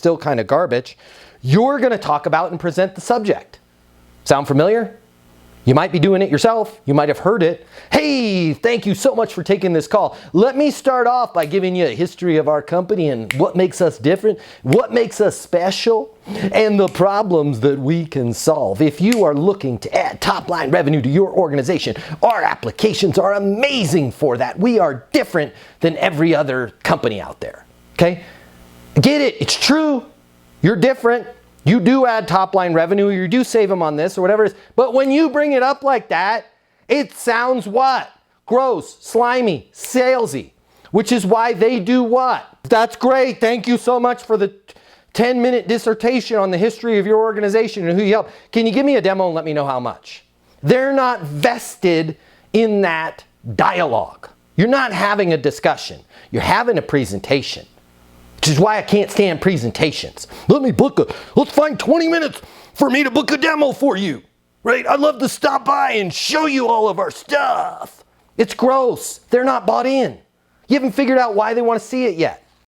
still kind of garbage, you're going to talk about and present the subject. Sound familiar? You might be doing it yourself. You might have heard it. Hey, thank you so much for taking this call. Let me start off by giving you a history of our company and what makes us different, what makes us special, and the problems that we can solve. If you are looking to add top-line revenue to your organization, our applications are amazing for that. We are different than every other company out there. Okay? Get it. It's true. You're different. You do add top-line revenue, you do save them on this or whatever it is. But when you bring it up like that, it sounds what? Gross, slimy, salesy. Which is why they do what? That's great. Thank you so much for the 10-minute dissertation on the history of your organization and who you help. Can you give me a demo and let me know how much? They're not vested in that dialogue. You're not having a discussion. You're having a presentation. Which is why I can't stand presentations. Let's find 20 minutes for me to book a demo for you. Right? I'd love to stop by and show you all of our stuff. It's gross. They're not bought in. You haven't figured out why they want to see it yet.